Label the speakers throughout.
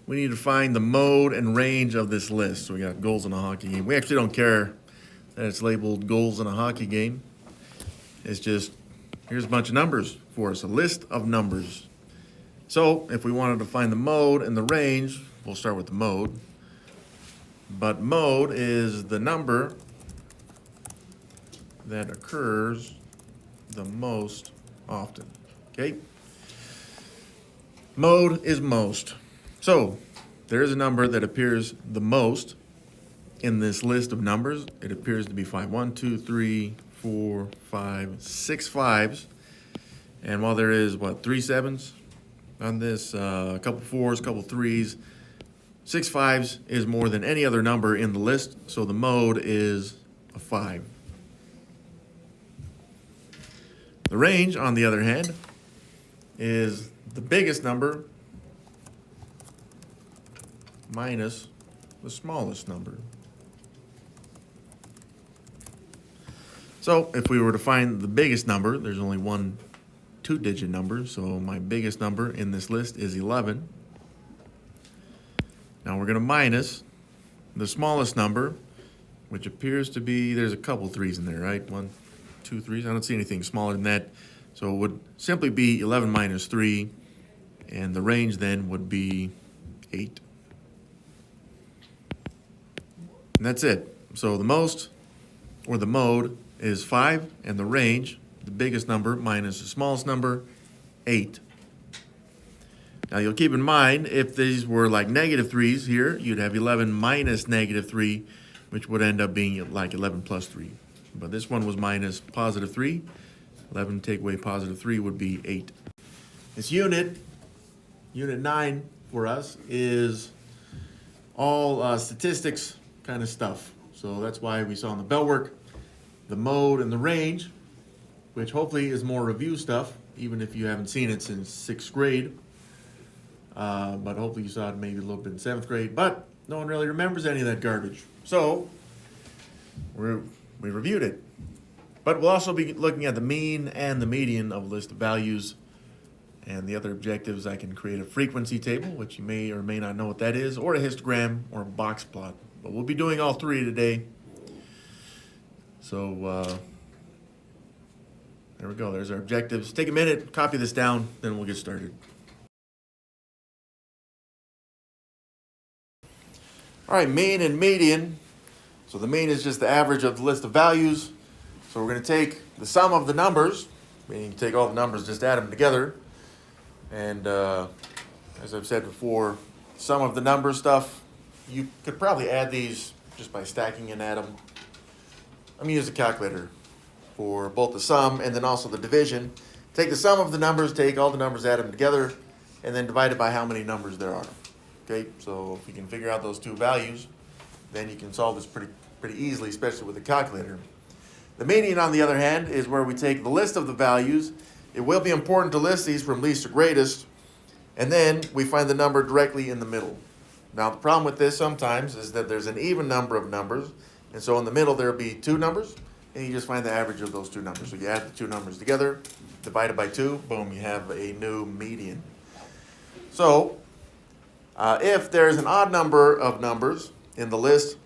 Speaker 1: we need to find the mode and range of this list. So we got goals in a hockey game. We actually don't care that it's labeled goals in a hockey game. It's just, here's a bunch of numbers for us, a list of numbers. So if we wanted to find the mode and the range, we'll start with the mode. But mode is the number that occurs the most often, okay? Mode is most. So there is a number that appears the most in this list of numbers. It appears to be 5. 1, 2, 3, 4, 5, 6 fives. And while there is, 3 sevens on this, a couple fours, a couple threes, 6 fives is more than any other number in the list, so the mode is a 5. The range, on the other hand, is the biggest number minus the smallest number. So if we were to find the biggest number, there's only one 2-digit number, so my biggest number in this list is 11. Now we're going to minus the smallest number, which appears to be, there's a couple threes in there, right? 1, 2, 3. I don't see anything smaller than that. So it would simply be 11 minus 3, and the range then would be 8. And that's it. So the most, or the mode, is 5, and the range, the biggest number minus the smallest number, 8. Now you'll keep in mind, if these were like negative 3s here, you'd have 11 minus negative 3, which would end up being like 11 plus 3. But this one was minus positive 3. 11 take away positive 3 would be 8. This unit 9 for us, is all statistics kind of stuff. So that's why we saw in the bell work the mode and the range, which hopefully is more review stuff, even if you haven't seen it since 6th grade. But hopefully you saw it maybe a little bit in 7th grade, but no one really remembers any of that garbage. So we reviewed it. But we'll also be looking at the mean and the median of a list of values. And the other objectives, I can create a frequency table, which you may or may not know what that is, or a histogram, or a box plot. But we'll be doing all 3 today. So there we go. There's our objectives. Take a minute, copy this down, then we'll get started. All right, mean and median. So the mean is just the average of the list of values. So we're going to take the sum of the numbers, meaning take all the numbers, just add them together. And as I've said before, sum of the number stuff, you could probably add these just by stacking and add them. I'm going to use a calculator for both the sum and then also the division. Take the sum of the numbers, take all the numbers, add them together, and then divide it by how many numbers there are. Okay, so if you can figure out those 2 values, then you can solve this pretty easily, especially with a calculator. The median, on the other hand, is where we take the list of the values. It will be important to list these from least to greatest, and then we find the number directly in the middle. Now, the problem with this sometimes is that there's an even number of numbers, and so in the middle there will be 2 numbers, and you just find the average of those 2 numbers. So you add the 2 numbers together, divide it by 2, boom, you have a new median. So if there's an odd number of numbers in the list,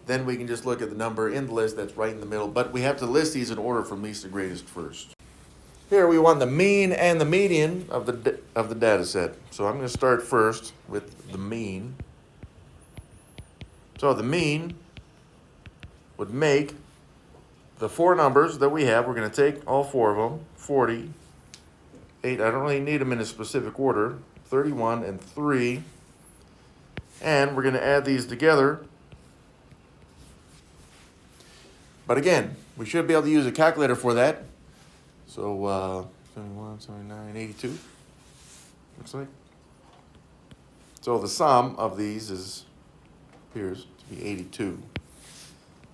Speaker 1: then we can just look at the number in the list that's right in the middle. But we have to list these in order from least to greatest first. Here we want the mean and the median of the data set. So I'm going to start first with the mean. So the mean would make the 4 numbers that we have. We're going to take all 4 of them, 40, 8, I don't really need them in a specific order, 31, and 3. And we're going to add these together. But again, we should be able to use a calculator for that. So 71, 79, 82, looks like. So the sum of these appears to be 82.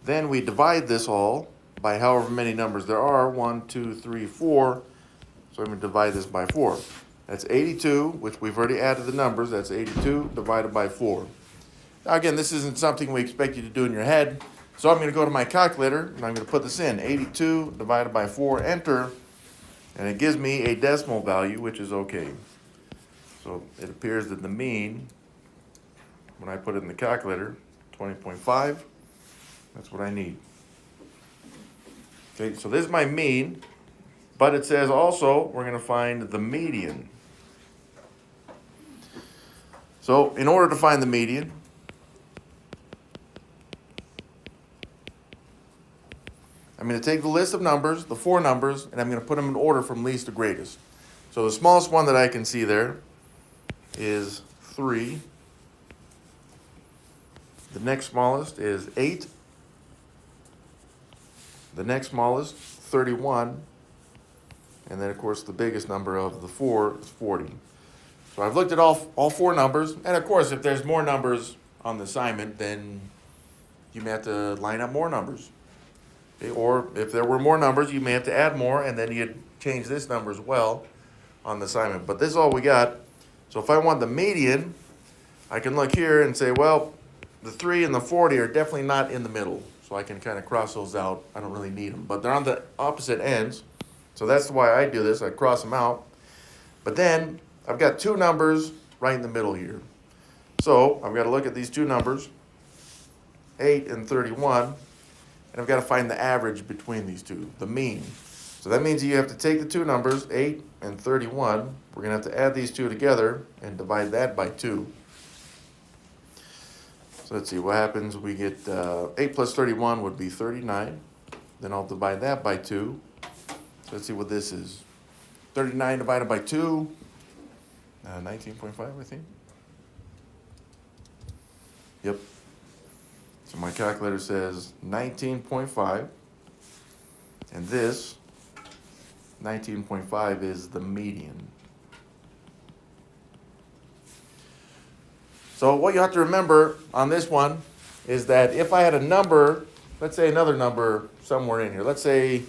Speaker 1: Then we divide this all by however many numbers there are, 1, 2, 3, 4. So I'm going to divide this by 4. That's 82, which we've already added the numbers. That's 82 divided by 4. Now again, this isn't something we expect you to do in your head. So I'm going to go to my calculator, and I'm going to put this in. 82 divided by 4, enter. And it gives me a decimal value, which is okay. So it appears that the mean when I put it in the calculator, 20.5, that's what I need. Okay, so this is my mean, but it says also we're going to find the median. So in order to find the median, I'm going to take the list of numbers, the 4 numbers, and I'm going to put them in order from least to greatest. So the smallest one that I can see there is 3. The next smallest is 8. The next smallest, 31. And then, of course, the biggest number of the 4 is 40. So I've looked at all 4 numbers. And, of course, if there's more numbers on the assignment, then you may have to line up more numbers. Okay? Or if there were more numbers, you may have to add more, and then you'd change this number as well on the assignment. But this is all we got. So if I want the median, I can look here and say, well, the 3 and the 40 are definitely not in the middle. So I can kind of cross those out. I don't really need them. But they're on the opposite ends. So that's why I do this. I cross them out. But then I've got 2 numbers right in the middle here. So I've got to look at these 2 numbers, 8 and 31. And I've got to find the average between these 2, the mean. So that means you have to take the 2 numbers, 8 and 31. We're going to have to add these 2 together and divide that by 2. So let's see what happens. We get 8 plus 31 would be 39. Then I'll divide that by 2. So let's see what this is. 39 divided by 2, 19.5, I think. Yep. So my calculator says 19.5. And this, 19.5, is the median. So what you have to remember on this one is that if I had a number, let's say another number somewhere in here. Let's say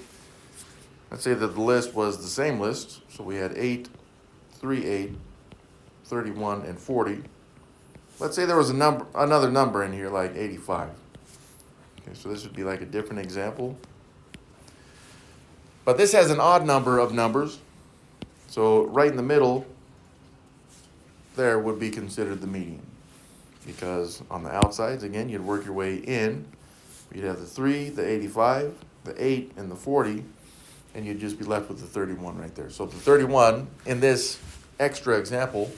Speaker 1: that the list was the same list. So we had 8, 3, 8, 31, and 40. Let's say there was another number in here like 85. Okay, so this would be like a different example. But this has an odd number of numbers. So right in the middle there would be considered the median. Because on the outsides, again, you'd work your way in. You'd have the 3, the 85, the 8, and the 40, and you'd just be left with the 31 right there. So the 31 in this extra example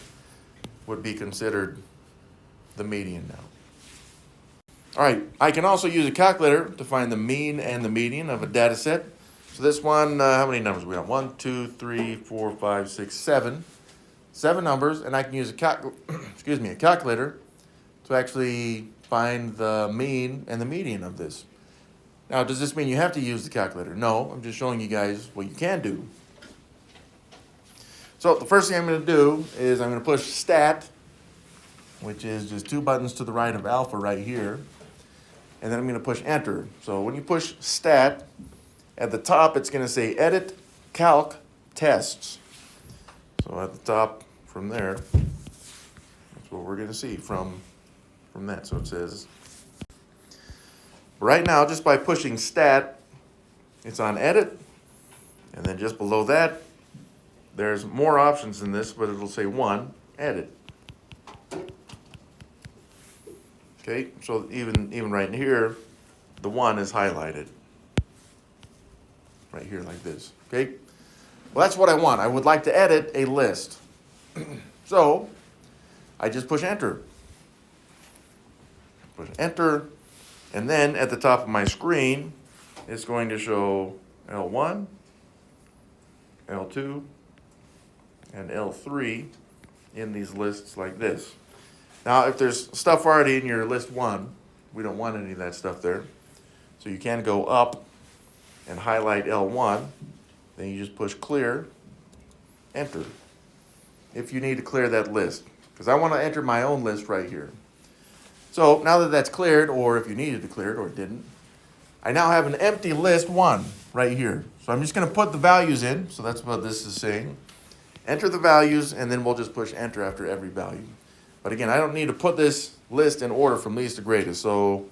Speaker 1: would be considered the median now. All right, I can also use a calculator to find the mean and the median of a data set. So this one, how many numbers we have? 1, 2, 3, 4, 5, 6, 7. 7 numbers, and I can use a calculator to actually find the mean and the median of this. Now, does this mean you have to use the calculator? No, I'm just showing you guys what you can do. So the first thing I'm going to do is I'm going to push stat, which is just 2 buttons to the right of alpha right here. And then I'm going to push enter. So when you push stat, at the top it's going to say edit calc tests. So at the top from there, that's what we're going to see from that. So it says, right now, just by pushing stat, it's on edit. And then just below that, there's more options in this, but it'll say 1, edit. Okay, so even right in here, the 1 is highlighted. Right here like this, okay? Well, that's what I want. I would like to edit a list. So I just push enter. Push enter, and then at the top of my screen, it's going to show L1, L2, and L3 in these lists like this. Now, if there's stuff already in your list 1, we don't want any of that stuff there. So you can go up and highlight L1, then you just push clear, enter, if you need to clear that list. Because I want to enter my own list right here. So now that that's cleared, or if you needed to clear it or it didn't, I now have an empty list 1 right here. So I'm just going to put the values in. So that's what this is saying. Enter the values, and then we'll just push enter after every value. But again, I don't need to put this list in order from least to greatest. So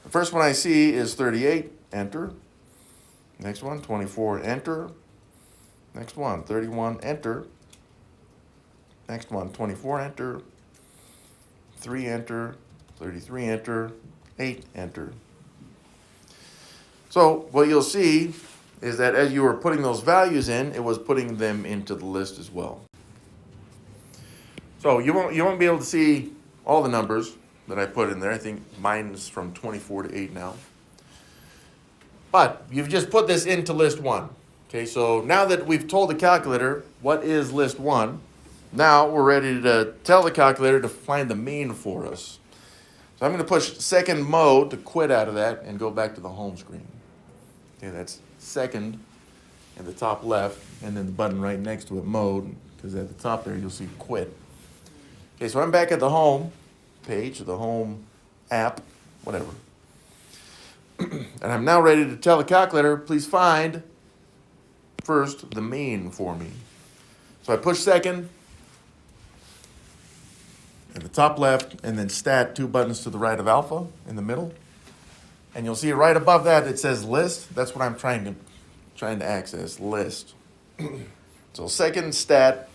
Speaker 1: the first one I see is 38, enter. Next one, 24, enter. Next one, 31, enter. Next one, 24, enter. 3, enter, 33, enter, 8, enter. So what you'll see is that as you were putting those values in, it was putting them into the list as well. So you won't be able to see all the numbers that I put in there. I think mine is from 24 to 8 now. But you've just put this into list 1. Okay, so now that we've told the calculator what is list 1, now we're ready to tell the calculator to find the mean for us. So I'm going to push second mode to quit out of that and go back to the home screen. Okay, that's second in the top left, and then the button right next to it, mode, because at the top there you'll see quit. Okay, so I'm back at the home page, the home app, whatever. And I'm now ready to tell the calculator, please find first the mean for me. So I push second at the top left, and then stat, 2 buttons to the right of alpha in the middle. And you'll see right above that it says list. That's what I'm trying to access, list. So second, stat,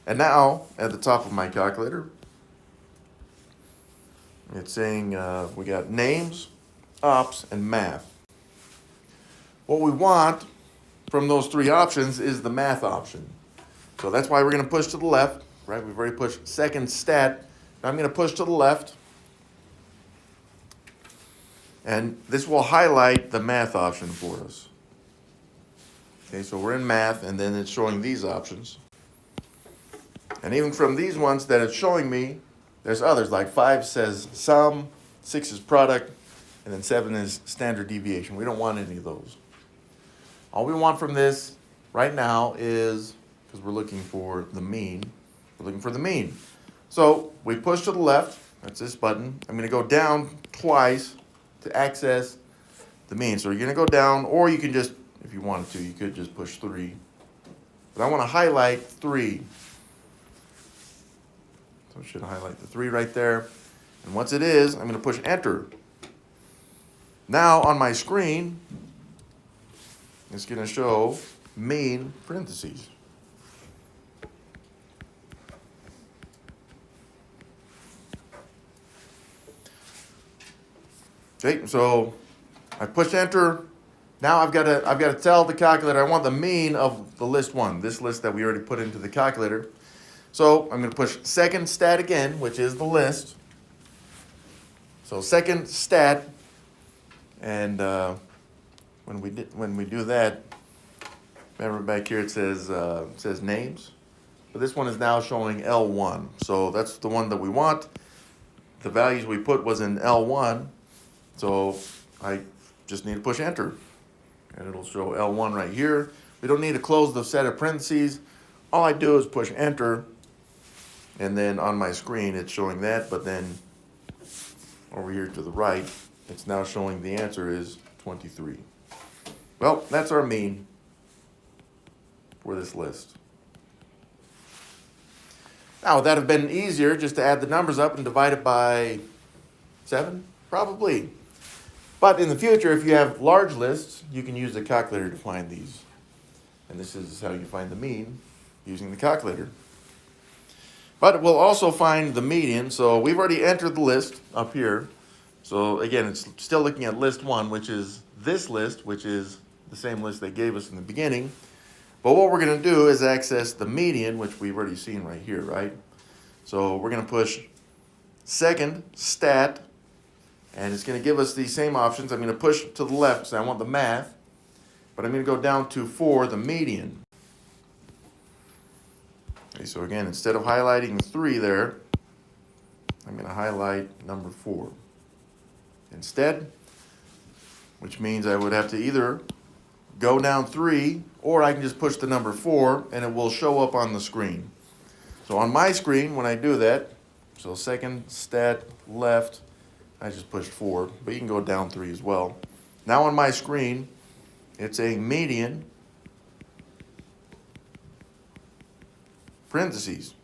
Speaker 1: and now at the top of my calculator, it's saying we got names, ops, and math. What we want from those 3 options is the math option. So that's why we're going to push to the left, right? We've already pushed second, stat. Now I'm going to push to the left. And this will highlight the math option for us. Okay, so we're in math, and then it's showing these options. And even from these ones that it's showing me, there's others, like 5 says sum, 6 is product, and then 7 is standard deviation. We don't want any of those. All we want from this right now is, because we're looking for the mean, we're looking for the mean. So we push to the left, that's this button. I'm going to go down twice to access the mean. So you're going to go down, or you can just, if you wanted to, you could just push 3. But I want to highlight 3. So I should highlight the 3 right there. And once it is, I'm going to push enter. Now on my screen, it's going to show mean parentheses. Okay, so I push enter. Now I've got to tell the calculator I want the mean of the list 1, this list that we already put into the calculator. So I'm going to push second stat again, which is the list. So second stat, and when we do that, remember back here it says names, but this one is now showing L1. So that's the one that we want. The values we put was in L1. So I just need to push enter, and it'll show L1 right here. We don't need to close the set of parentheses. All I do is push enter, and then on my screen it's showing that, but then over here to the right, it's now showing the answer is 23. Well, that's our mean for this list. Now, would that have been easier just to add the numbers up and divide it by 7? Probably. But in the future, if you have large lists, you can use the calculator to find these. And this is how you find the mean, using the calculator. But we'll also find the median. So we've already entered the list up here. So again, it's still looking at list 1, which is this list, which is the same list they gave us in the beginning. But what we're going to do is access the median, which we've already seen right here, right? So we're going to push second stat, and it's going to give us these same options. I'm going to push to the left because I want the math, but I'm going to go down to 4, the median. Okay, so again, instead of highlighting 3 there, I'm going to highlight number 4 instead, which means I would have to either go down 3, or I can just push the number 4, and it will show up on the screen. So on my screen, when I do that, so second stat left, I just pushed 4, but you can go down 3 as well. Now on my screen, it's a median, parentheses.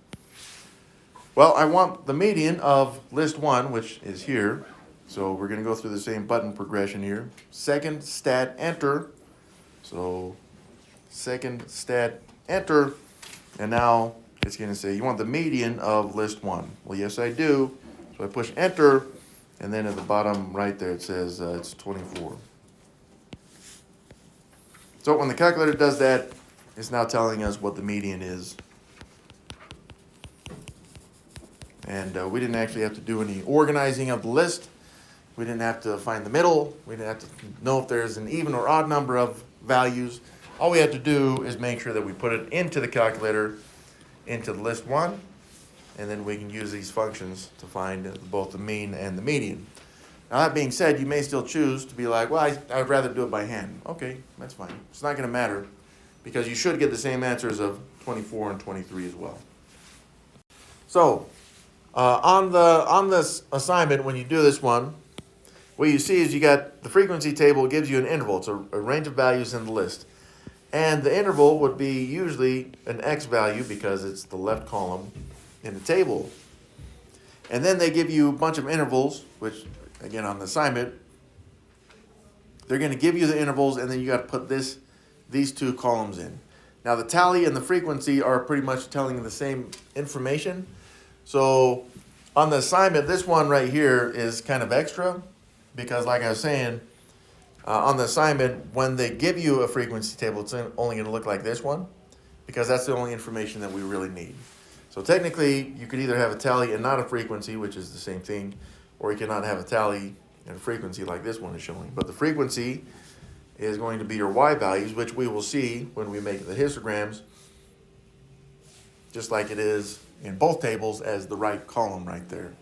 Speaker 1: Well, I want the median of list 1, which is here. So we're going to go through the same button progression here. Second stat, enter. So second stat, enter. And now it's going to say, you want the median of list 1. Well, yes, I do. So I push enter, and then at the bottom right there it says it's 24. So when the calculator does that, it's now telling us what the median is. And we didn't actually have to do any organizing of the list. We didn't have to find the middle. We didn't have to know if there's an even or odd number of values. All we had to do is make sure that we put it into the calculator, into the list one, and then we can use these functions to find both the mean and the median. Now that being said, you may still choose to be like, well, I'd rather do it by hand. Okay, that's fine. It's not going to matter because you should get the same answers of 24 and 23 as well. So on this assignment, when you do this one, what you see is you got the frequency table gives you an interval. It's a range of values in the list. And the interval would be usually an x value because it's the left column in the table. And then they give you a bunch of intervals, which, again, on the assignment, they're going to give you the intervals, and then you got to put these two columns in. Now, the tally and the frequency are pretty much telling the same information. So on the assignment, this one right here is kind of extra because, like I was saying, on the assignment, when they give you a frequency table, it's only going to look like this one because that's the only information that we really need. So technically, you could either have a tally and not a frequency, which is the same thing, or you cannot have a tally and a frequency like this one is showing. But the frequency is going to be your y values, which we will see when we make the histograms, just like it is in both tables as the right column right there.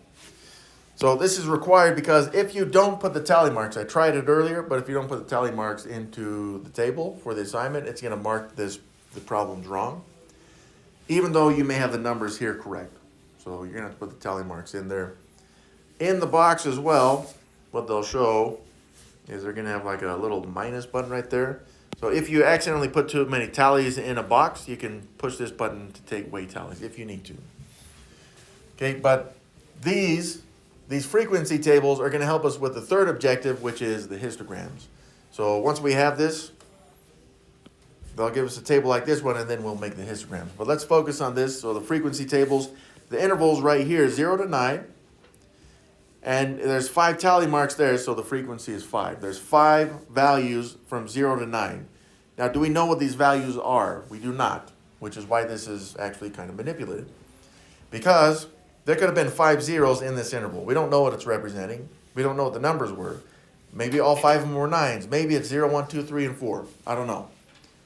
Speaker 1: So this is required because if you don't put the tally marks, I tried it earlier, but if you don't put the tally marks into the table for the assignment, it's going to mark the problems wrong, even though you may have the numbers here correct. So you're going to have to put the tally marks in there. In the box as well, what they'll show is they're going to have like a little minus button right there. So if you accidentally put too many tallies in a box, you can push this button to take away tallies if you need to. Okay, but these frequency tables are going to help us with the third objective, which is the histograms. So once we have this, they'll give us a table like this one, and then we'll make the histograms. But let's focus on this. So the frequency tables, the intervals right here, 0 to 9. And there's 5 tally marks there, so the frequency is 5. There's 5 values from 0 to 9. Now, do we know what these values are? We do not, which is why this is actually kind of manipulated. Because there could have been 5 zeros in this interval. We don't know what it's representing. We don't know what the numbers were. Maybe all 5 of them were 9s. Maybe it's 0, 1, 2, 3, and 4. I don't know.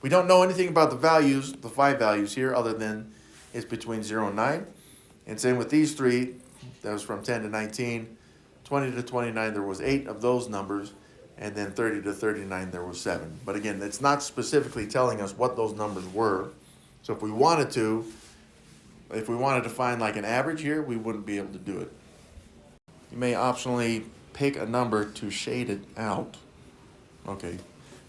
Speaker 1: We don't know anything about the values, the 5 values here, other than it's between 0 and 9. And same with these 3. That was from 10 to 19. 20 to 29, there was 8 of those numbers. And then 30 to 39, there was 7. But again, it's not specifically telling us what those numbers were. So if we wanted to find like an average here, we wouldn't be able to do it. You may optionally pick a number to shade it out. Okay,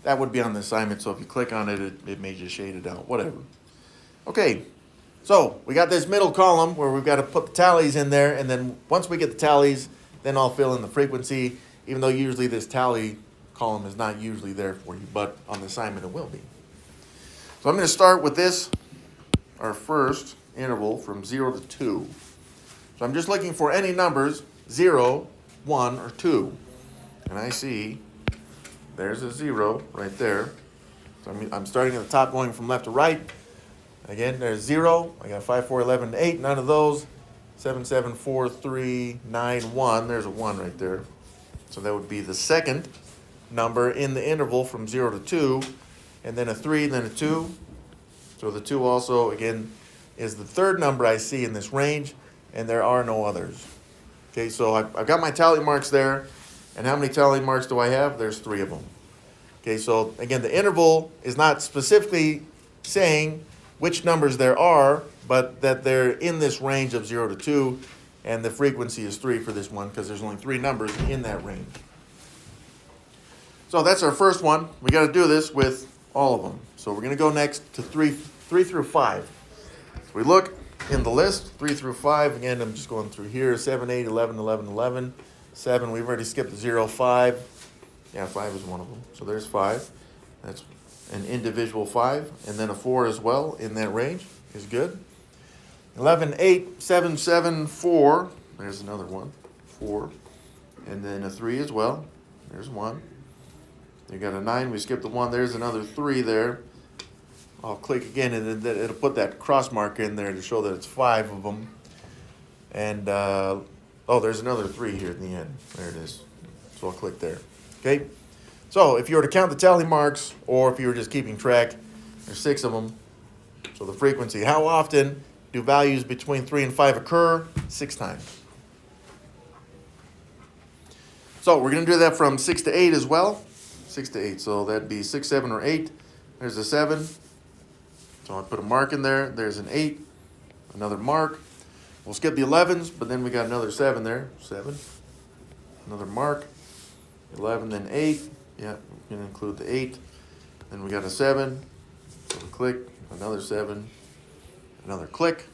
Speaker 1: that would be on the assignment, so if you click on it, it may just shade it out, whatever. Okay, so we got this middle column where we've got to put the tallies in there, and then once we get the tallies, then I'll fill in the frequency, even though usually this tally column is not usually there for you, but on the assignment it will be. So I'm going to start with this, our first interval from 0 to 2. So I'm just looking for any numbers, 0, 1, or 2. And I see there's a 0 right there. So I'm starting at the top going from left to right. Again, there's 0. I got 5, 4, 11, 8. None of those. 7, 7, 4, 3, 9, 1. There's a 1 right there. So that would be the second number in the interval from 0 to 2. And then a 3, then a 2. So the 2 also, again, is the third number I see in this range, and there are no others. Okay, so I've got my tally marks there, and how many tally marks do I have? There's 3 of them. Okay, so again, the interval is not specifically saying which numbers there are, but that they're in this range of 0 to 2, and the frequency is 3 for this one because there's only 3 numbers in that range. So that's our first one. We got to do this with all of them. So we're going to go next to 3 through 5. So we look in the list, 3 through 5. Again, I'm just going through here. 7, 8, 11, 11, 11. 7, we've already skipped 0, 5. Yeah, 5 is one of them. So there's 5. That's an individual 5. And then a 4 as well in that range is good. 11, 8, 7, 7, 4. There's another one. 4. And then a 3 as well. There's 1. You got a 9. We skipped the 1. There's another 3 there. I'll click again, and then it'll put that cross mark in there to show that it's 5 of them. And, oh, there's another 3 here at the end. There it is. So I'll click there. Okay? So if you were to count the tally marks, or if you were just keeping track, there's 6 of them. So the frequency, how often do values between 3 and 5 occur? 6 times. So we're going to do that from 6 to 8 as well. 6 to 8. So that'd be 6, 7, or 8. There's a 7. So I'll put a mark in there. There's an 8. Another mark. We'll skip the 11s, but then we got another 7 there. 7. Another mark. 11, then 8. Yeah, we can include the 8. Then we got a 7. So we click. Another 7. Another click.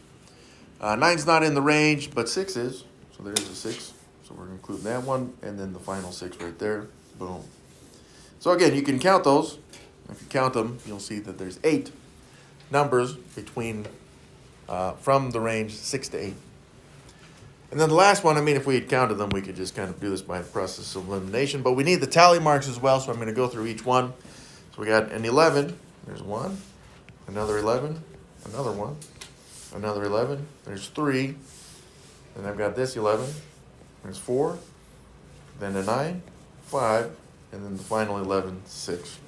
Speaker 1: 9's not in the range, but 6 is. So there's a 6. So we're going to include that one, and then the final 6 right there. Boom. So again, you can count those. If you count them, you'll see that there's 8 numbers between from the range 6 to 8. And then the last one, I mean, if we had counted them, we could just kind of do this by process of elimination. But we need the tally marks as well, so I'm going to go through each one. So we got an 11. There's 1. Another 11. Another 1. Another 11. There's 3. Then I've got this 11. There's 4. Then a 9. 5. And then the final 11, 6.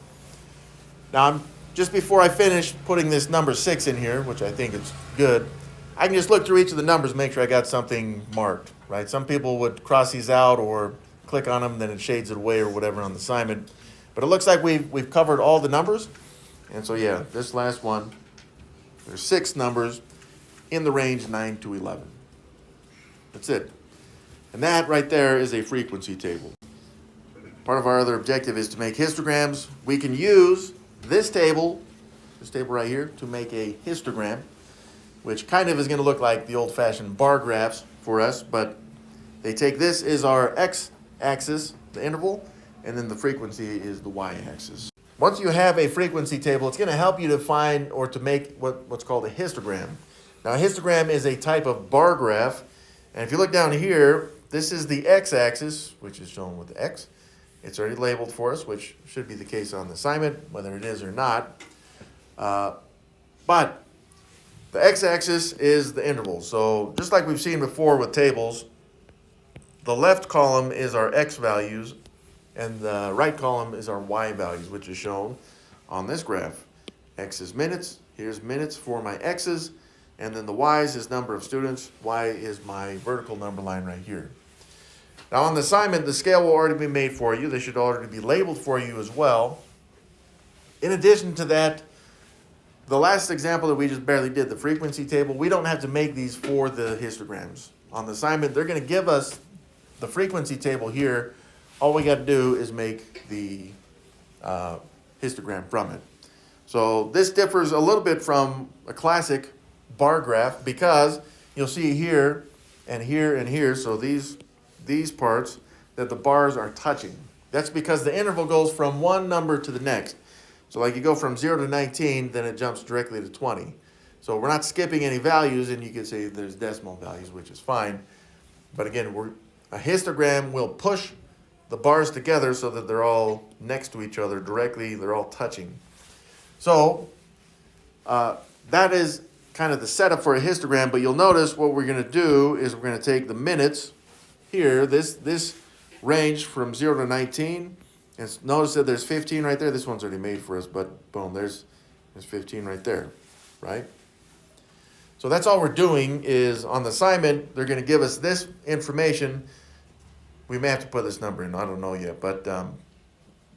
Speaker 1: Now, just before I finish putting this number 6 in here, which I think is good, I can just look through each of the numbers, make sure I got something marked, right? Some people would cross these out or click on them, then it shades it away or whatever on the assignment. But it looks like we've covered all the numbers. And so, yeah, this last one, there's 6 numbers in the range 9 to 11. That's it. And that right there is a frequency table. Part of our other objective is to make histograms. We can use this table right here, to make a histogram, which kind of is going to look like the old-fashioned bar graphs for us, but they take this is our x-axis, the interval, and then the frequency is the y-axis. Once you have a frequency table, it's going to help you to find or to make what's called a histogram. Now, a histogram is a type of bar graph, and if you look down here, this is the x-axis, which is shown with the x. It's already labeled for us, which should be the case on the assignment, whether it is or not. But the x-axis is the interval. So just like we've seen before with tables, the left column is our x values, and the right column is our y values, which is shown on this graph. X is minutes. Here's minutes for my x's, and then the y's is number of students. Y is my vertical number line right here. Now on the assignment, the scale will already be made for you. They should already be labeled for you as well. In addition to that, the last example that we just barely did, the frequency table, we don't have to make these for the histograms. On the assignment, they're going to give us the frequency table here. All we got to do is make the histogram from it. So this differs a little bit from a classic bar graph because you'll see here and here and here, so these parts, that the bars are touching. That's because the interval goes from one number to the next. So like you go from 0 to 19, then it jumps directly to 20. So we're not skipping any values, and you could say there's decimal values, which is fine. But again, a histogram will push the bars together so that they're all next to each other directly, they're all touching. So that is kind of the setup for a histogram, but you'll notice what we're going to do is we're going to take the minutes here, this range from 0 to 19, and notice that there's 15 right there. This one's already made for us, but boom, there's 15 right there, right? So that's all we're doing is on the assignment, they're going to give us this information. We may have to put this number in, I don't know yet, but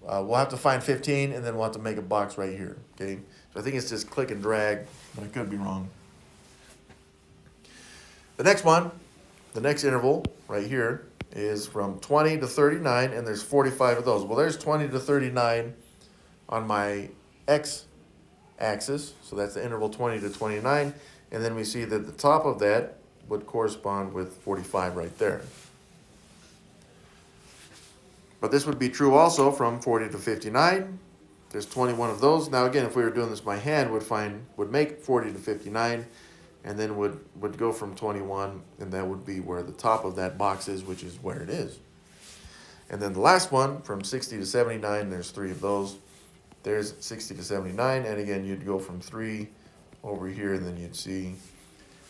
Speaker 1: we'll have to find 15, and then we'll have to make a box right here, okay? So I think it's just click and drag, but I could be wrong. The next one, the next interval right here is from 20 to 39, and there's 45 of those. Well, there's 20 to 39 on my x-axis, so that's the interval 20 to 29, and then we see that the top of that would correspond with 45 right there. But this would be true also from 40 to 59. There's 21 of those. Now again, if we were doing this by hand, would make 40 to 59, and then would go from 21, and that would be where the top of that box is, which is where it is. And then the last one, from 60 to 79, there's 3 of those. There's 60 to 79, and again, you'd go from 3 over here, and then you'd see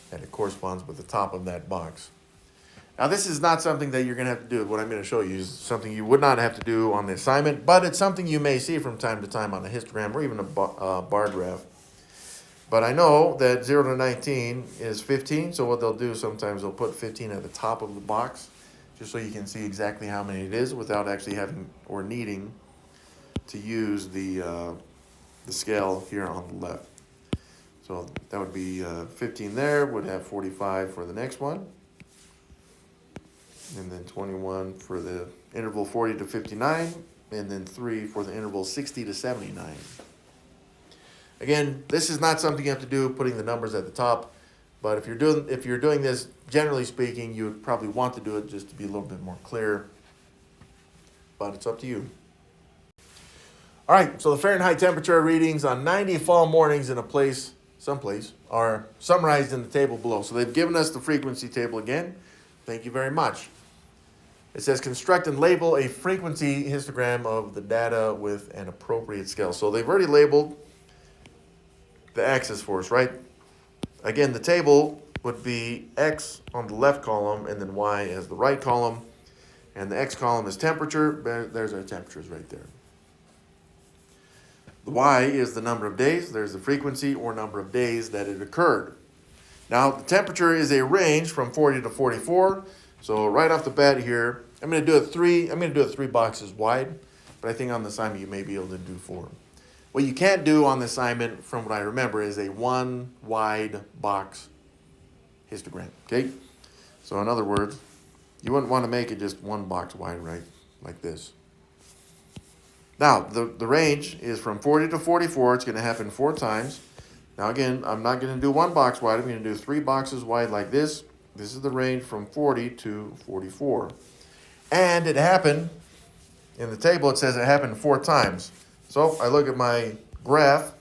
Speaker 1: that it corresponds with the top of that box. Now, this is not something that you're going to have to do. What I'm going to show you is something you would not have to do on the assignment, but it's something you may see from time to time on a histogram or even a bar graph. But I know that 0 to 19 is 15, so what they'll do sometimes they'll put 15 at the top of the box, just so you can see exactly how many it is without actually having or needing to use the scale here on the left. So that would be 15 there, would have 45 for the next one. And then 21 for the interval 40 to 59, and then 3 for the interval 60 to 79. Again, this is not something you have to do, putting the numbers at the top, but if you're doing this, generally speaking, you would probably want to do it just to be a little bit more clear, but it's up to you. All right, so the Fahrenheit temperature readings on 90 fall mornings in someplace, are summarized in the table below. So they've given us the frequency table again. Thank you very much. It says construct and label a frequency histogram of the data with an appropriate scale. So they've already labeled the axis for us, right? Again, the table would be X on the left column and then Y as the right column. And the X column is temperature. There's our temperatures right there. The Y is the number of days. There's the frequency or number of days that it occurred. Now, the temperature is a range from 40 to 44. So right off the bat here, I'm going to do it 3 boxes wide, but I think on the assignment you may be able to do 4. What you can't do on the assignment, from what I remember, is a 1 wide box histogram, okay? So in other words, you wouldn't want to make it just 1 box wide, right? Like this. Now, the range is from 40 to 44. It's going to happen 4 times. Now again, I'm not going to do 1 box wide. I'm going to do 3 boxes wide like this. This is the range from 40 to 44. And it happened, in the table it says it happened 4 times. So I look at my graph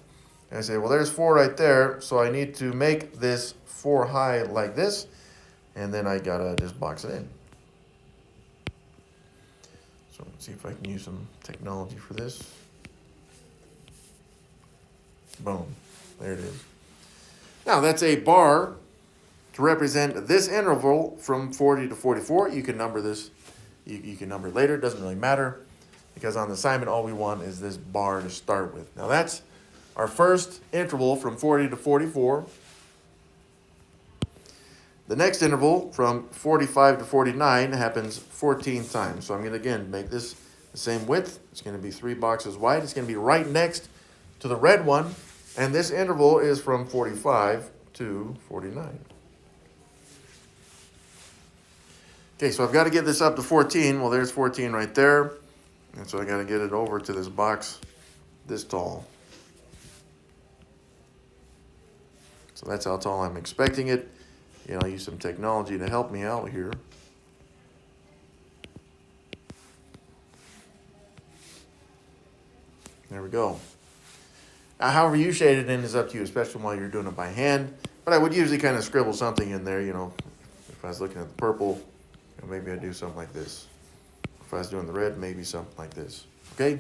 Speaker 1: and I say, well, there's 4 right there. So I need to make this 4 high like this. And then I got to just box it in. So let's see if I can use some technology for this. Boom. There it is. Now that's a bar to represent this interval from 40 to 44. You can number this. You can number it later. It doesn't really matter, because on the assignment all we want is this bar to start with. Now that's our first interval from 40 to 44. The next interval from 45 to 49 happens 14 times. So I'm going to, again, make this the same width. It's going to be 3 boxes wide. It's going to be right next to the red one. And this interval is from 45 to 49. Okay, so I've got to get this up to 14. Well, there's 14 right there. And so I got to get it over to this box this tall. So that's how tall I'm expecting it. I'll use some technology to help me out here. There we go. Now, however you shade it in is up to you, especially while you're doing it by hand. But I would usually kind of scribble something in there, if I was looking at the purple, maybe I'd do something like this. If I was doing the red, maybe something like this, okay?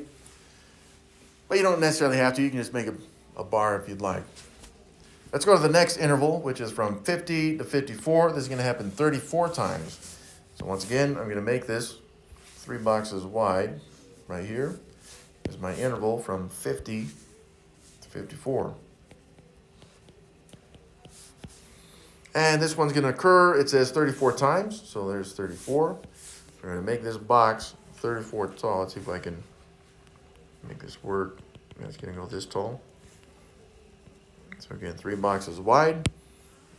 Speaker 1: But you don't necessarily have to. You can just make a bar if you'd like. Let's go to the next interval, which is from 50 to 54. This is going to happen 34 times. So once again, I'm going to make this 3 boxes wide right here. This is my interval from 50 to 54. And this one's going to occur, it says 34 times, so there's 34. We're going to make this box 34 tall. Let's see if I can make this work. It's going to go this tall. So again, 3 boxes wide,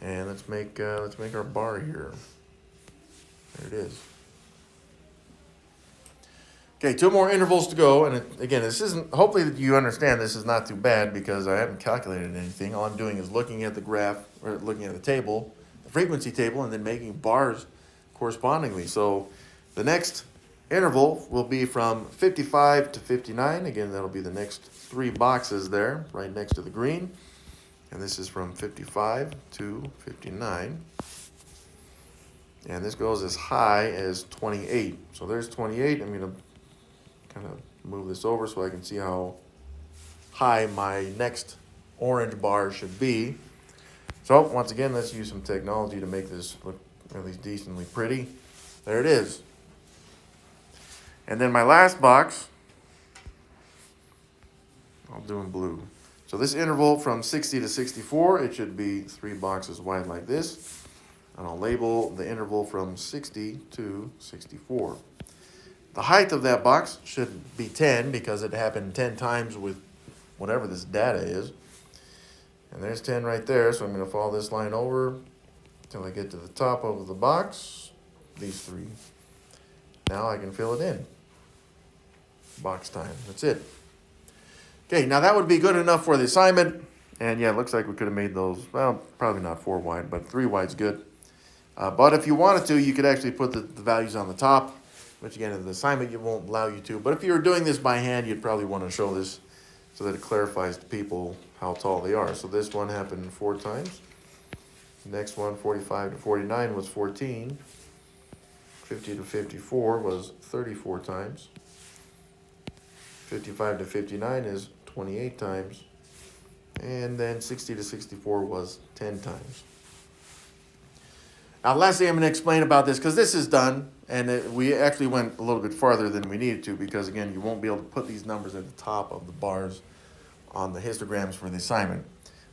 Speaker 1: and let's make our bar here. There it is. Okay, 2 more intervals to go, and again, this isn't. Hopefully, you understand this is not too bad because I haven't calculated anything. All I'm doing is looking at the graph or looking at the table, the frequency table, and then making bars correspondingly. So the next interval will be from 55 to 59. Again, that'll be the next 3 boxes there, right next to the green. And this is from 55 to 59. And this goes as high as 28. So there's 28. I'm going to kind of move this over so I can see how high my next orange bar should be. So once again, let's use some technology to make this look at least decently pretty. There it is. And then my last box, I'll do in blue. So this interval from 60 to 64, it should be 3 boxes wide like this. And I'll label the interval from 60 to 64. The height of that box should be 10 because it happened 10 times with whatever this data is. And there's 10 right there, so I'm going to follow this line over until I get to the top of the box, these 3. Now I can fill it in. Box time, that's it. Okay, now that would be good enough for the assignment. And yeah, it looks like we could have made those, well, probably not 4 wide, but 3 wide's good. But if you wanted to, you could actually put the values on the top, which again, in the assignment, it won't allow you to. But if you were doing this by hand, you'd probably want to show this so that it clarifies to people how tall they are. So this one happened 4 times. The next one, 45 to 49, was 14. 50 to 54 was 34 times. 55 to 59 is 28 times. And then 60 to 64 was 10 times. Now, lastly, I'm going to explain about this because this is done, and we actually went a little bit farther than we needed to because, again, you won't be able to put these numbers at the top of the bars on the histograms for the assignment.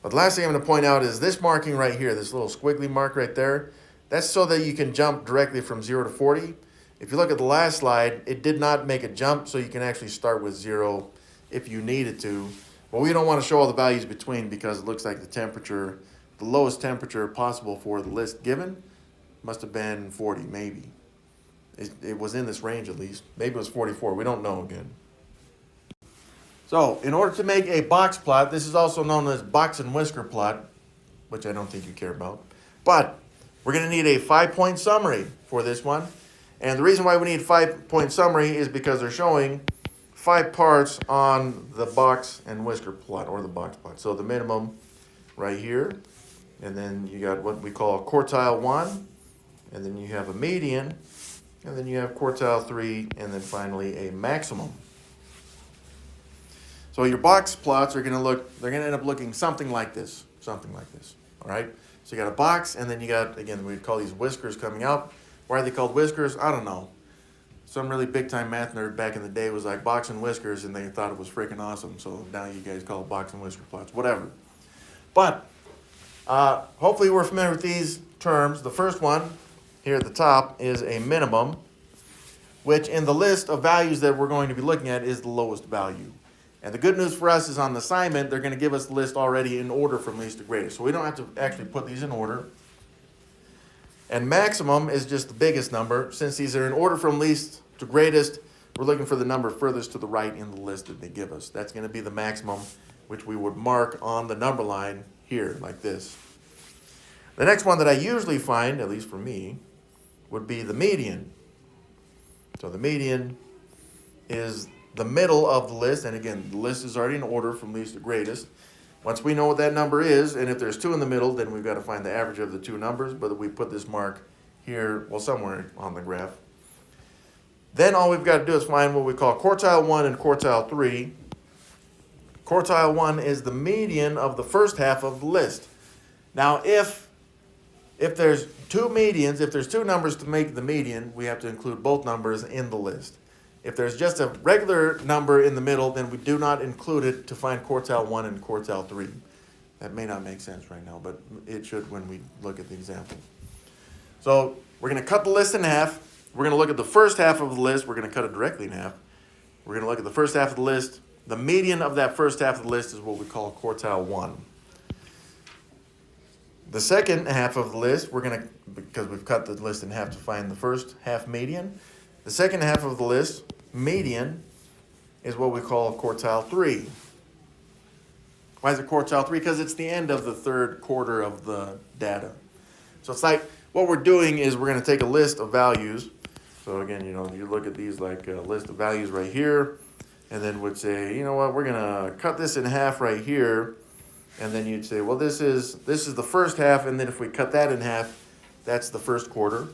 Speaker 1: But the last thing I'm going to point out is this marking right here, this little squiggly mark right there, that's so that you can jump directly from 0 to 40. If you look at the last slide, it did not make a jump, so you can actually start with 0 if you needed to. But we don't want to show all the values between because it looks like the temperature, the lowest temperature possible for the list given must have been 40, maybe. It was in this range at least. Maybe it was 44. We don't know again. So in order to make a box plot, this is also known as box and whisker plot, which I don't think you care about. But we're going to need a 5-point summary for this one. And the reason why we need 5-point summary is because they're showing 5 parts on the box and whisker plot, or the box plot. So the minimum right here, and then you got what we call quartile 1, and then you have a median, and then you have quartile 3, and then finally a maximum. So your box plots are going to look, they're going to end up looking something like this, all right? So you got a box, and then you got, again, we'd call these whiskers coming out. Why are they called whiskers? I don't know. Some really big-time math nerd back in the day was like box and whiskers, and they thought it was freaking awesome. So now you guys call it box and whisker plots, whatever. But hopefully we're familiar with these terms. The first one here at the top is a minimum, which in the list of values that we're going to be looking at is the lowest value. And the good news for us is on the assignment, they're going to give us the list already in order from least to greatest. So we don't have to actually put these in order. And maximum is just the biggest number. Since these are in order from least to greatest, we're looking for the number furthest to the right in the list that they give us. That's going to be the maximum, which we would mark on the number line here, like this. The next one that I usually find, at least for me, would be the median. So the median is the middle of the list, and again, the list is already in order from least to greatest. Once we know what that number is, and if there's 2 in the middle, then we've got to find the average of the 2 numbers, but we put this mark here, well, somewhere on the graph. Then all we've got to do is find what we call quartile 1 and quartile 3. Quartile 1 is the median of the first half of the list. Now, if there's 2 medians, if there's 2 numbers to make the median, we have to include both numbers in the list. If there's just a regular number in the middle, then we do not include it to find quartile 1 and quartile 3. That may not make sense right now, but it should when we look at the example. So we're going to cut the list in half. We're going to look at the first half of the list. We're going to cut it directly in half. We're going to look at the first half of the list. The median of that first half of the list is what we call quartile 1. The second half of the list, we're going to, because we've cut the list in half to find the first half median, the second half of the list, median, is what we call quartile 3. Why is it quartile 3? Because it's the end of the third quarter of the data. So it's like, what we're doing is we're going to take a list of values. So again, you know, you look at these like a list of values right here, and then would say, you know what, we're going to cut this in half right here, And then you'd say, well, this is the first half, and then if we cut that in half, that's the first quarter.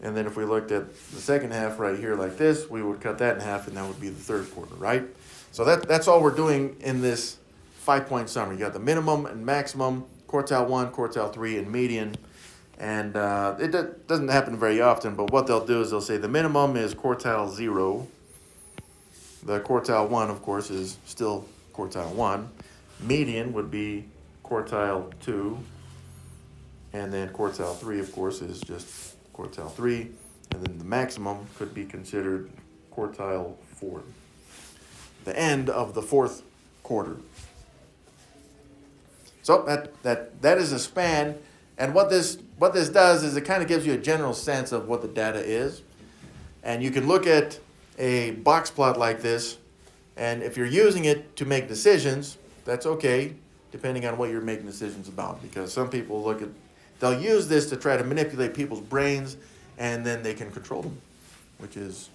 Speaker 1: And then if we looked at the second half right here like this, we would cut that in half, and that would be the third quarter, right? So that's all we're doing in this 5-point summary. You got the minimum and maximum, quartile 1, quartile 3, and median. And it doesn't happen very often, but what they'll do is they'll say the minimum is quartile 0. The quartile 1, of course, is still quartile 1. Median would be quartile 2. And then quartile 3, of course, is just quartile 3. And then the maximum could be considered quartile 4. The end of the fourth quarter. So that is a span. And what this does is it kind of gives you a general sense of what the data is. And you can look at a box plot like this, and if you're using it to make decisions, that's okay, depending on what you're making decisions about. Because some people they'll use this to try to manipulate people's brains, and then they can control them, which is...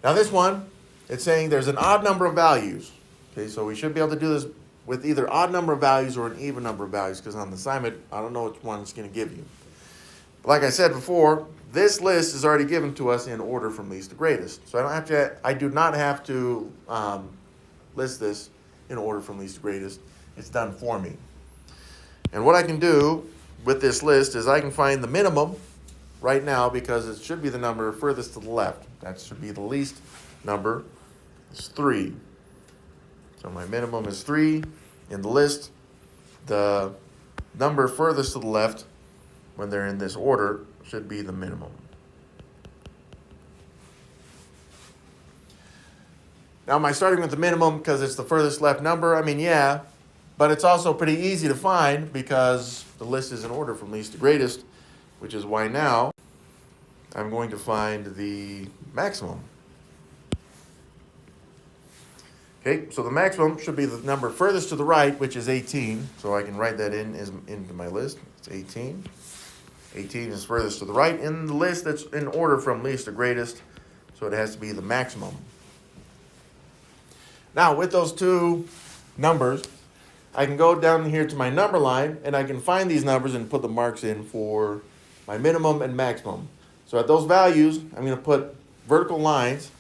Speaker 1: Now this one, it's saying there's an odd number of values. Okay, so we should be able to do this with either odd number of values or an even number of values, because on the assignment, I don't know which one it's going to give you. But like I said before, this list is already given to us in order from least to greatest. So I do not have to list this in order from least to greatest. It's done for me. And what I can do with this list is I can find the minimum right now, because it should be the number furthest to the left. That should be the least number. It's 3. So my minimum is 3 in the list. The number furthest to the left, when they're in this order, should be the minimum. Now, am I starting with the minimum because it's the furthest left number? I mean, yeah, but it's also pretty easy to find because the list is in order from least to greatest, which is why now I'm going to find the maximum. Okay, so the maximum should be the number furthest to the right, which is 18. So I can write that into my list. It's 18. 18 is furthest to the right in the list that's in order from least to greatest. So it has to be the maximum. Now, with those two numbers, I can go down here to my number line, and I can find these numbers and put the marks in for my minimum and maximum. So at those values, I'm going to put vertical lines,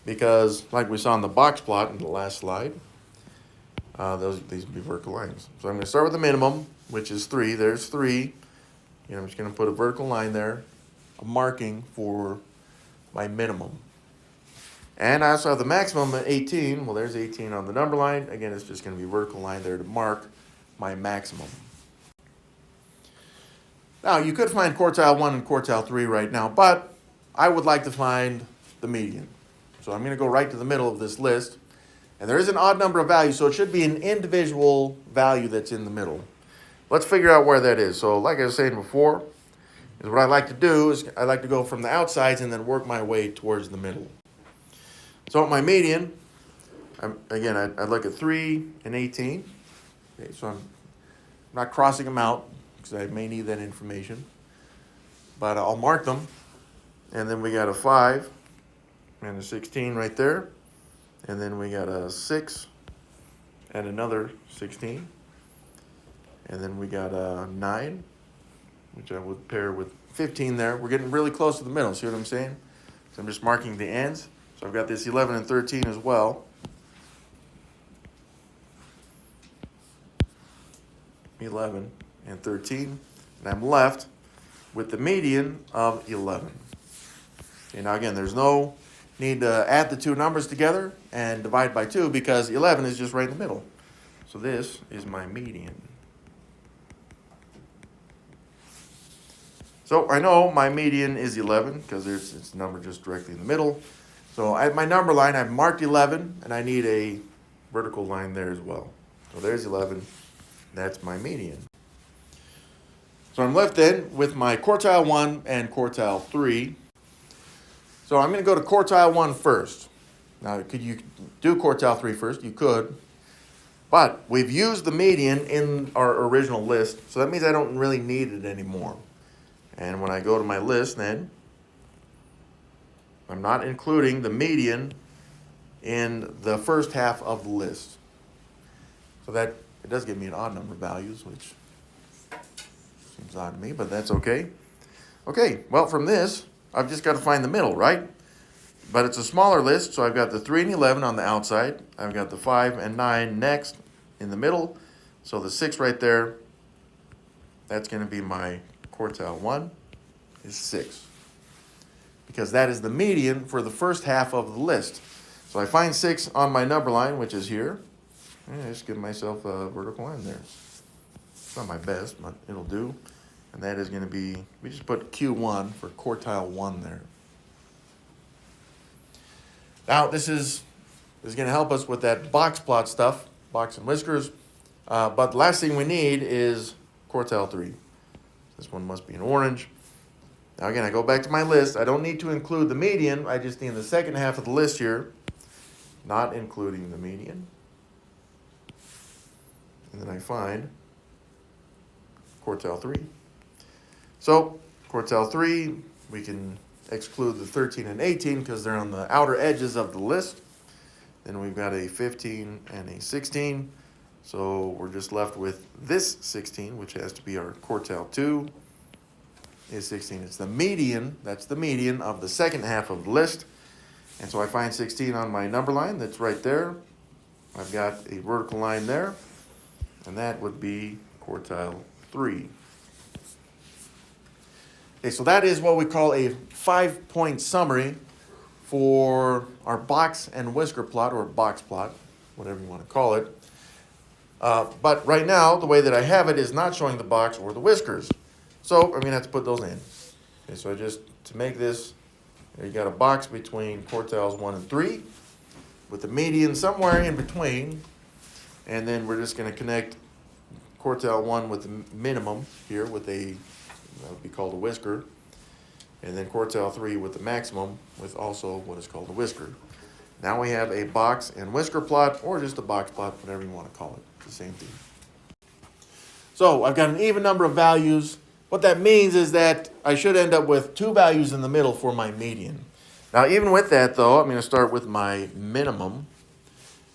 Speaker 1: because like we saw in the box plot in the last slide, these would be vertical lines. So I'm going to start with the minimum, which is 3. There's 3. And I'm just going to put a vertical line there, a marking for my minimum. And I also have the maximum at 18. Well, there's 18 on the number line. Again, it's just going to be a vertical line there to mark my maximum. Now, you could find quartile 1 and quartile 3 right now, but I would like to find the median. So I'm going to go right to the middle of this list. And there is an odd number of values, so it should be an individual value that's in the middle. Let's figure out where that is. So like I was saying before, is what I like to do is I like to go from the outsides and then work my way towards the middle. So at my median, I look at 3 and 18. Okay, so I'm not crossing them out because I may need that information. But I'll mark them. And then we got a 5 and a 16 right there. And then we got a 6 and another 16. And then we got a 9, which I would pair with 15 there. We're getting really close to the middle. See what I'm saying? So I'm just marking the ends. So I've got this 11 and 13 as well. 11 and 13. And I'm left with the median of 11. Okay, now again, there's no need to add the two numbers together and divide by 2 because 11 is just right in the middle. So this is my median. So I know my median is 11 because it's the number just directly in the middle. So at my number line, I've marked 11, and I need a vertical line there as well. So there's 11. That's my median. So I'm left then with my quartile 1 and quartile 3. So I'm going to go to quartile 1 first. Now, could you do quartile 3 first? You could. But we've used the median in our original list, so that means I don't really need it anymore. And when I go to my list then, I'm not including the median in the first half of the list. So that, it does give me an odd number of values, which seems odd to me, but that's okay. Okay, well, from this, I've just got to find the middle, right? But it's a smaller list, so I've got the 3 and 11 on the outside. I've got the 5 and 9 next in the middle. So the 6 right there, that's going to be my quartile 1, is 6. Because that is the median for the first half of the list. So I find 6 on my number line, which is here. And I just give myself a vertical line there. It's not my best, but it'll do. And that is going to be, we just put Q1 for quartile 1 there. Now, this is going to help us with that box plot stuff, box and whiskers. But the last thing we need is quartile 3. This one must be in orange. Now, again, I go back to my list. I don't need to include the median. I just need the second half of the list here, not including the median. And then I find quartile 3. So, quartile 3, we can exclude the 13 and 18 because they're on the outer edges of the list. Then we've got a 15 and a 16. So we're just left with this 16, which has to be our quartile 2, is 16. It's the median, that's the median of the second half of the list. And so I find 16 on my number line, that's right there. I've got a vertical line there, and that would be quartile 3. Okay, so that is what we call a 5-point summary for our box and whisker plot, or box plot, whatever you want to call it. But right now, the way that I have it is not showing the box or the whiskers. So I'm going to have to put those in. Okay, so to make this, you got a box between quartiles 1 and 3, with the median somewhere in between. And then we're just going to connect quartile 1 with the minimum here with a, that would be called a whisker. And then quartile 3 with the maximum with also what is called a whisker. Now we have a box and whisker plot, or just a box plot, whatever you want to call it. It's the same thing. So I've got an even number of values. What that means is that I should end up with 2 values in the middle for my median. Now, even with that, though, I'm going to start with my minimum,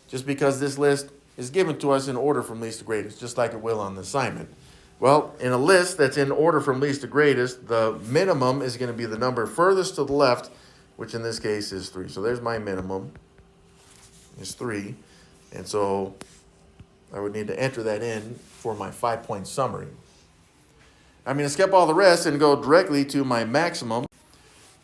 Speaker 1: just because this list is given to us in order from least to greatest, just like it will on the assignment. Well, in a list that's in order from least to greatest, the minimum is going to be the number furthest to the left, which in this case is 3. So there's my minimum, is 3. And so I would need to enter that in for my 5-point summary. I'm going to skip all the rest and go directly to my maximum,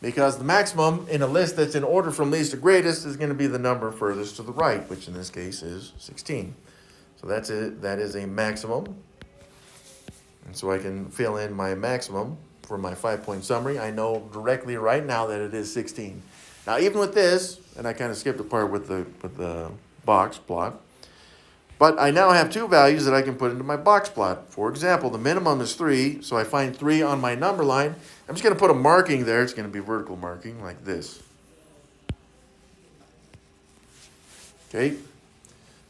Speaker 1: because the maximum in a list that's in order from least to greatest is going to be the number furthest to the right, which in this case is 16. So that's it. That is a maximum. And so I can fill in my maximum for my 5-point summary. I know directly right now that it is 16. Now, even with this, and I kind of skipped a part with the box plot, but I now have 2 values that I can put into my box plot. For example, the minimum is 3, so I find 3 on my number line. I'm just going to put a marking there. It's going to be vertical marking like this. Okay,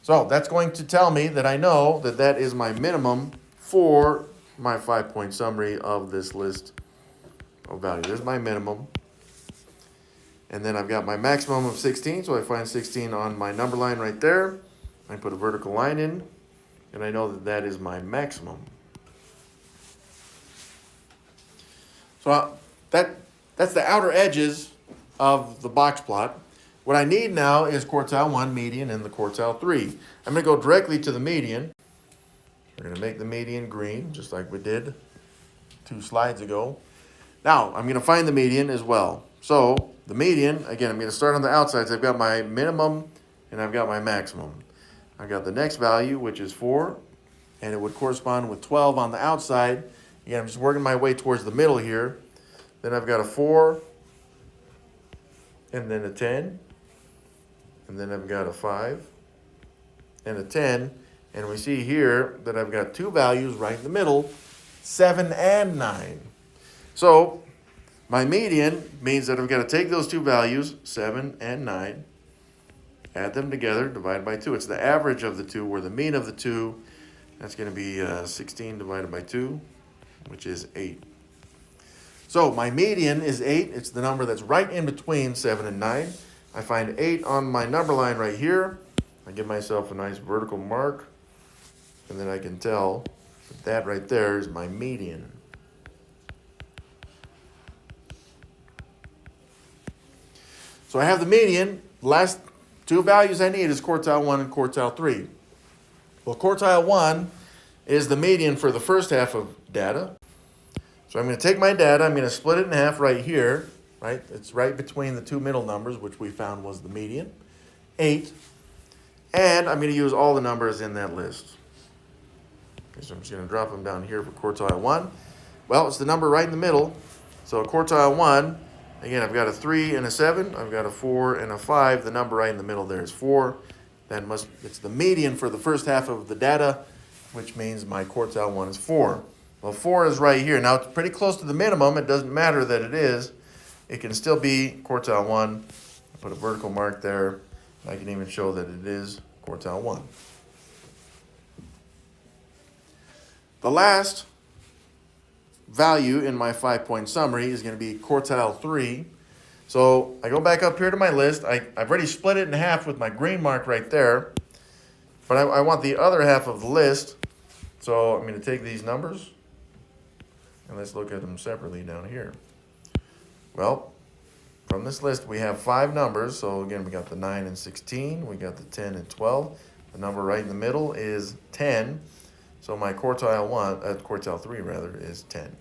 Speaker 1: so that's going to tell me that I know that that is my minimum for my 5-point summary of this list of values. There's my minimum. And then I've got my maximum of 16, so I find 16 on my number line right there. I put a vertical line in, and I know that that is my maximum. So that's the outer edges of the box plot. What I need now is quartile 1, median, and the quartile 3. I'm going to go directly to the median. We're going to make the median green, just like we did 2 slides ago. Now, I'm going to find the median as well. So, the median, again, I'm going to start on the outsides. I've got my minimum, and I've got my maximum. I've got the next value, which is 4, and it would correspond with 12 on the outside. Again, I'm just working my way towards the middle here. Then I've got a 4, and then a 10, and then I've got a 5, and a 10, and we see here that I've got 2 values right in the middle, 7 and 9. So my median means that I've got to take those 2 values, 7 and 9, add them together, divide by 2. It's the average of the 2, or the mean of the 2. That's going to be 16 divided by 2, which is 8. So my median is 8. It's the number that's right in between 7 and 9. I find 8 on my number line right here. I give myself a nice vertical mark. and then I can tell that right there is my median. So I have the median. The last two values I need is quartile 1 and quartile 3. Well, quartile 1 is the median for the first half of data. So I'm going to take my data, I'm going to split it in half right here, right? It's right between the two middle numbers, which we found was the median, 8. And I'm going to use all the numbers in that list. Okay, so I'm just going to drop them down here for quartile 1. Well, it's the number right in the middle. So quartile 1, again, I've got a 3 and a 7. I've got a 4 and a 5. The number right in the middle there is 4. It's the median for the first half of the data, which means my quartile 1 is 4. Well, 4 is right here. Now, it's pretty close to the minimum. It doesn't matter that it is. It can still be quartile 1. I put a vertical mark there. I can even show that it is quartile 1. The last value in my 5-point summary is going to be quartile 3. So I go back up here to my list. I've already split it in half with my green mark right there. But I want the other half of the list. So I'm going to take these numbers, and let's look at them separately down here. Well, from this list, we have 5 numbers. So again, we got the 9 and 16. We got the 10 and 12. The number right in the middle is 10. So my quartile 3 rather, is 10.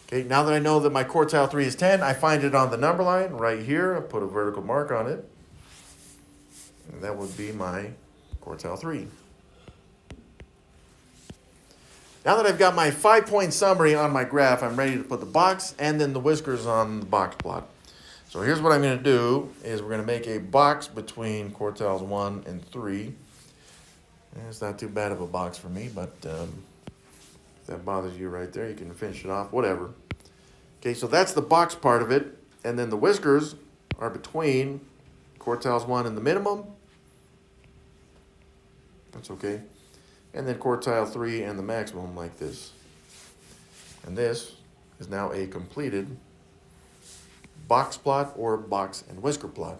Speaker 1: Okay, now that I know that my quartile 3 is 10, I find it on the number line right here. I put a vertical mark on it. And that would be my quartile 3. Now that I've got my 5-point summary on my graph, I'm ready to put the box and then the whiskers on the box plot. So here's what I'm going to do, is we're going to make a box between quartiles 1 and 3. And it's not too bad of a box for me, but if that bothers you right there, you can finish it off, whatever. Okay, so that's the box part of it. And then the whiskers are between quartiles 1 and the minimum. That's okay. And then quartile 3 and the maximum, like this. And this is now a completed box plot or box and whisker plot.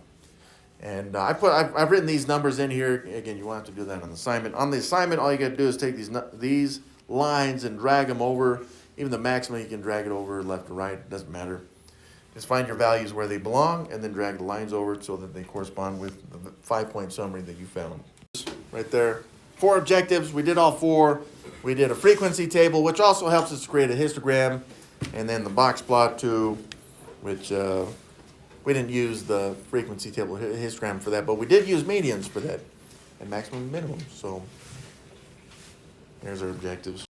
Speaker 1: And I've written these numbers in here. Again, you won't have to do that on the assignment. On the assignment, all you got to do is take these lines and drag them over. Even the maximum, you can drag it over left or right. It doesn't matter. Just find your values where they belong and then drag the lines over so that they correspond with the 5-point summary that you found. Right there. 4 objectives. We did all 4. We did a frequency table, which also helps us create a histogram. And then the box plot too, which we didn't use the frequency table histogram for that, but we did use medians for that and maximum and minimum. So there's our objectives.